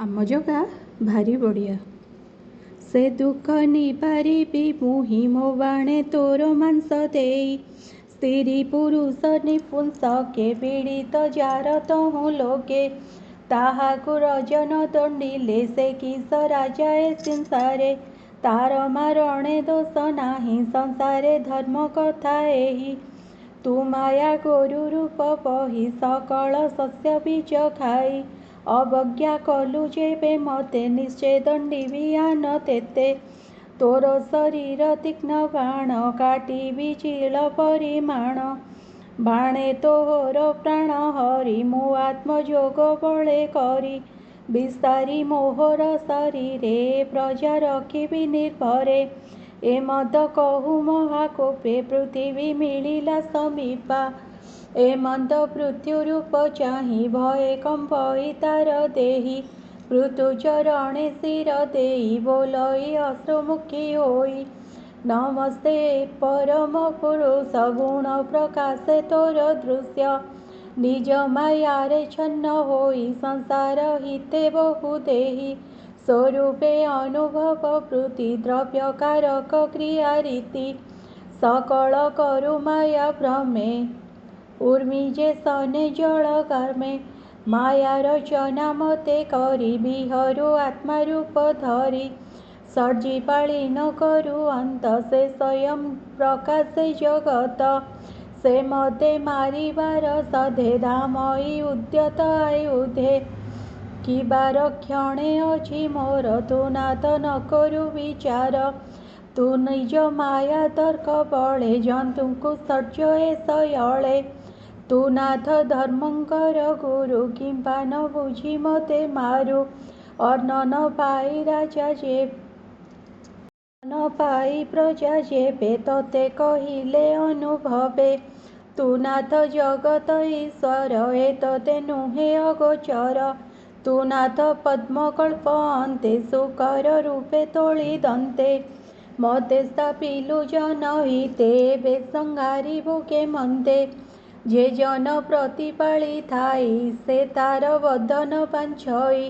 ଆମ ଜଗା ଭାରି ବଢ଼ିଆ। ସେ ଦୁଃଖ ନିବାରିବି ମୁହିଁ ମୋ ବାଣେ ତୋର ମାଂସ ଦେଇ। ସ୍ତ୍ରୀ ପୁରୁଷ ନିପୁଂସ କେ ପୀଡ଼ିତ ଯାର ତହୁଁ ଲୋକେ। ତାହାକୁ ରଜନ ଦଣ୍ଡିଲେ ସେ କିସ ରାଜା ଏ ସଂସାରେ। ତାର ମାରଣେ ଦୋଷ ନାହିଁ ସଂସାରେ ଧର୍ମ କଥା ଏହି। ତୁ ମାୟା ଗୋରୁ ରୂପ ବହି ସକଳ ଶସ୍ୟ ବୀଜ ଖାଇ। ଅବଜ୍ଞା କଲୁ ଯେବେ ମତେ ନିଶ୍ଚେ ଦଣ୍ଡିବି ଆନ ତେତେ। ତୋର ଶରୀର ତୀକ୍ଷ୍ଣ ବାଣ କାଟିବି ଚିଳ ପରିମାଣ। ବାଣେ ତୋର ପ୍ରାଣ ହରି ମୁଁ ଆତ୍ମଯୋଗ ବଳେ କରି। ବିସ୍ତାରି ମୋହର ଶରୀରେ ପ୍ରଜା ରଖିବି ନିର୍ଭରେ। ଏ ମଦ କହୁ ମହାକୋପେ ପୃଥିବୀ ମିଳିଲା ସମୀପା। ଏ ମନ୍ଦ ମୃତ୍ୟୁ ରୂପ ଚାହିଁ ଭୟେ କମ୍ପଇ ତାର ଦେହି। ମୃତ୍ୟୁ ଚରଣେ ଶିର ଦେଇ ବୋଲଇ ଅଶ୍ରୁମୁଖୀ ହୋଇ। ନମସ୍ତେ ପରମ ପୁରୁଷ ଗୁଣ ପ୍ରକାଶେ ତୋର ଦୃଶ୍ୟ। ନିଜ ମାୟାରେ ଛନ୍ନ ହୋଇ ସଂସାର ହିତେ ବହୁ ଦେହି। ସ୍ୱରୂପେ ଅନୁଭବ ବୃତ୍ତି ଦ୍ରବ୍ୟ କାରକ କ୍ରିୟା ରୀତି। ସକଳ କରୁ ମାୟା ଭ୍ରମେ ଉର୍ମି ଯେ ସନେ ଜଳ କର୍ମେ। ମାୟା ରଚନା ମତେ କରି ବିହରୁ ଆତ୍ମା ରୂପ ଧରି। ସର୍ଜି ପାଳିନ କରୁ ଅନ୍ତ ସେ ସ୍ୱୟଂ ପ୍ରକାଶେ ଜଗତ। ସେ ମତେ ମାରିବାର ସାଧେ ଧାମଇ ଉଦ୍ୟତ ଆୟୁଧେ। କିବାର କ୍ଷଣେ ଅଛି ମୋର ତୁ ନାଥ ନ କରୁ ବିଚାର। ତୁ ନିଜ ମାୟା ତର୍କ ବଳେ ଜନ୍ତୁଙ୍କୁ ସର୍ଜ ଏ ସୟଳେ। ତୁ ନାଥ ଧର୍ମଙ୍କର ଗୁରୁ କିମ୍ବା ନ ବୁଝି ମତେ ମାରୁ। ଅନ୍ନ ନ ପାଇ ରାଜା ଯେ ନ ପାଇ ପ୍ରଜା ଯେବେ ତତେ କହିଲେ ଅନୁଭବେ। ତୁ ନାଥ ଜଗତ ଈଶ୍ୱର ଏ ତତେ ନୁହେଁ ଅଗୋଚର। ତୁ ନାଥ ପଦ୍ମକଳ୍ପ ଅନ୍ତେ ଶୂକର ରୂପେ ତୋଳି ଦନ୍ତେ। ମତେ ସ୍ଥାପିଲୁ ଜନହିତେ ଏବେ ସଂହାରିବୁ କେମନ୍ତେ। ଯେ ଜନ ପ୍ରତିପାଳି ଥାଇ ସେ ତାର ବଦନ ବାଞ୍ଛଇ।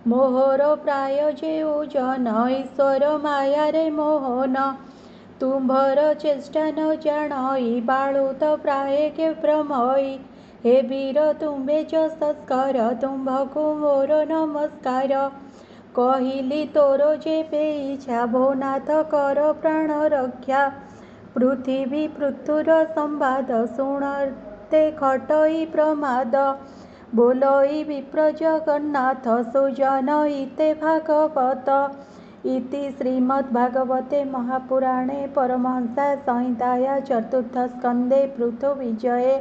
ମୋହର ପ୍ରାୟ ଯେଉ ଜନ ଈଶ୍ୱର ମାୟାରେ ମୋହନ। ତୁମ୍ଭର ଚେଷ୍ଟା ନ ଜାଣଇ ବାଳୁତ ପ୍ରାୟେ କ୍ଷେତ୍ରମୟୀ। ହେ ବୀର ତୁମ୍ଭେ ଯଶସ୍କର ତୁମ୍ଭଙ୍କୁ ମୋର ନମସ୍କାର। କହିଲି ତୋର ଯେବେ ଇଚ୍ଛା ଭୋ ନାଥ କର ପ୍ରାଣ ରକ୍ଷା। ପୃଥିବୀ ପୃଥୁର ସମ୍ବାଦ ଶୁଣତେ ଘଟଇ ପ୍ରମାଦ। ବୋଲଇ ବିପ୍ର ଜଗନ୍ନାଥ ସୁଜନ ହିତେ ଭାଗବତ। ଇତି ଶ୍ରୀମଦ୍ଭାଗବତେ ମହାପୁରାଣେ ପରମହଂସ ସଂହିତାୟା ଚତୁର୍ଥ ସ୍କନ୍ଧେ ପୃଥୁ ବିଜये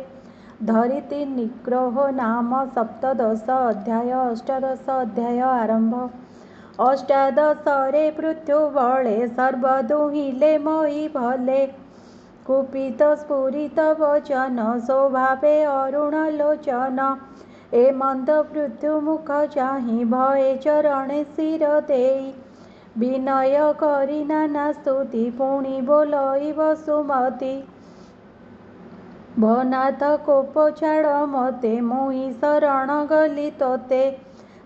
ଧରିତ୍ରୀ ନିଗ୍ରହ ନାମ ସପ୍ତଦଶ ଅଧ୍ୟାୟ। ଅଷ୍ଟାଦଶ ଅଧ୍ୟାୟ ଆରମ୍ଭ। ଅଷ୍ଟାଦଶରେ ପୃଥୁ ବଳେ ସର୍ବ ଦୁହିଁଲେ ମହି ଭଲେ। କୁପିତ ସ୍ଫୁରିତ ବଚନ ସ୍ୱଭାବେ ଅରୁଣ ଲୋଚନ। ଏ ମନ୍ଦ ପୃଥୁ ମୁଖ ଚାହିଁ ଭୟେ ଚରଣେ ଶିର ଦେଇ। ବିନୟ କରି ନାନା ସ୍ତୁତି ପୁଣି ବୋଲଇ ବସୁମତୀ। ଭୋ ନାଥ କୋପ ଛାଡ଼ ମତେ ମୁହିଁ ଶରଣ ଗଲି ତୋତେ।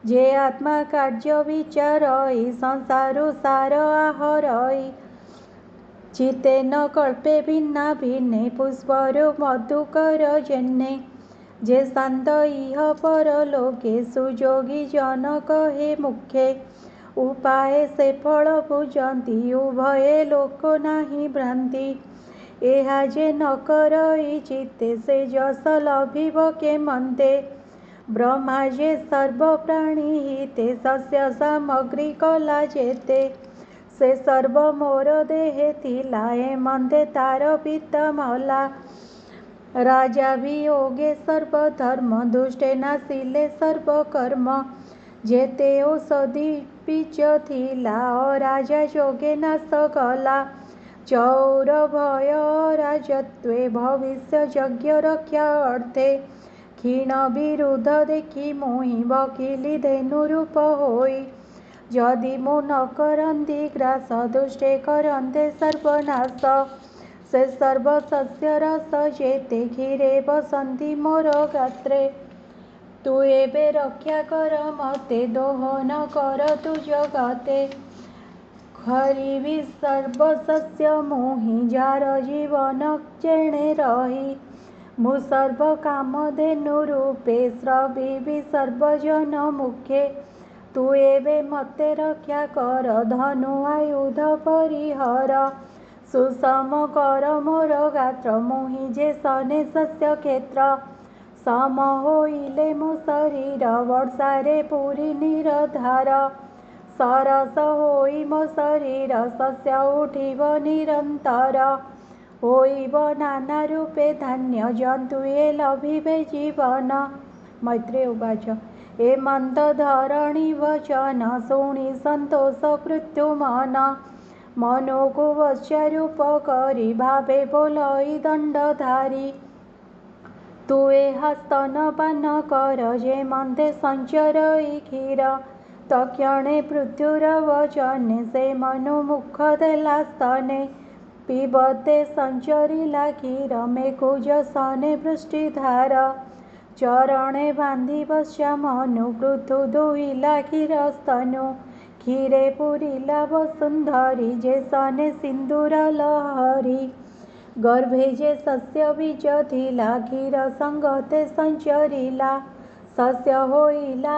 ଯେ ଆତ୍ମା କାର୍ଯ୍ୟ ବିଚାରଇ ସଂସାରୁ ସାର ଆହରଇ। ଚିତ୍ତେ ନ କଳ୍ପେ ଭିନ୍ନା ଭିନ୍ନେ ପୁଷ୍ପରୁ ମଧୁକର ଯେହ୍ନେ। ଯେ ଶାନ୍ତ ଇହ ପରଲୋକେ ସୁଯୋଗୀ ଜନ କହେ ମୁଖେ। ଉପାଏ ସେ ଫଳ ବୁଝନ୍ତି ଉଭୟେ ଲୋକ ନାହିଁ ଭ୍ରାନ୍ତି। ଏହା ଯେ ନ କରଇ ଚିତ୍ତେ ସେ ଯଶ ଲଭିବ କେମନ୍ତେ। ବ୍ରହ୍ମା ଯେ ସର୍ବ ପ୍ରାଣୀ ହିତେ ଶସ୍ୟ ସାମଗ୍ରୀ କଲା ଯେତେ। ସେ ସର୍ବ ମୋର ଦେହେ ଥିଲା ଏ ମନ୍ଦେ ତାର ପିତା ମଲା। ରାଜା ବିୟୋଗେ ସର୍ବଧର୍ମ ଦୁଷ୍ଟେ ନାସିଲେ ସର୍ବକର୍ମ। ଯେତେ ଔଷଧି ବୀଜ ଥିଲା ଅରାଜା ଯୋଗେ ନାଶ ଗଲା। ଚଉର ଭୟ ଅରାଜତ୍ୱେ ଭବିଷ୍ୟ ଯଜ୍ଞ ରକ୍ଷା ଅର୍ଥେ। କ୍ଷୀଣ ବିରୁଦ୍ଧ ଦେଖି ମୁହିଁ ବକିଲି ଧେନୁ ରୂପ ହୋଇ। ଯଦି ମୁଁ ନ କରନ୍ତି ଗ୍ରାସ ଦୁଷ୍ଟେ କରନ୍ତେ ସର୍ବନାଶ। ସେ ସର୍ବ ଶସ୍ୟ ରସ ଯେତେ କ୍ଷୀରେ ବସନ୍ତି ମୋର ଗାତ୍ରେ। तू एबे रक्षा कर मते दोहन कर तू जगते खरीबी सर्वसस्य मोहि जार जीवन चेणे रही मु सर्व कामधेनु रूपे स्रविबी सर्वजन मुखे तू एबे मते रक्षा कर धनु आयुध परिहर सुषम कर मोर गात्र मोहि जे सने सस्य क्षेत्र सम होइले मो शरीर वर्षारे पुरी निरधार सरस होई मो शरीर सस्य उठिब निरंतर होइब नाना रूपे धान्य जंतुए लभिबे जीवन। मैत्रेय उवाच ए मंद धरणी वचन शुणी संतोष मृत्युमन मनुको वश्यरूप करी भावे बोलई दंडधारी तू एहा स्तनपान कर जे मंदे संचरई क्षीर तक्षणे पृथ्वीर वचने से मनु मुख देला स्तने पीबते संचरिला क्षीर मेघुज सने वृष्टिधार चरणे बांधी बस्या मनु पृथु दुहिला क्षीर स्तनु क्षीरे पुरिला वसुंधरी जे सने सिंदूर लहरी गर्भे जे सस्य बीज थिला क्षीर संगते संचरिला सस्य होइला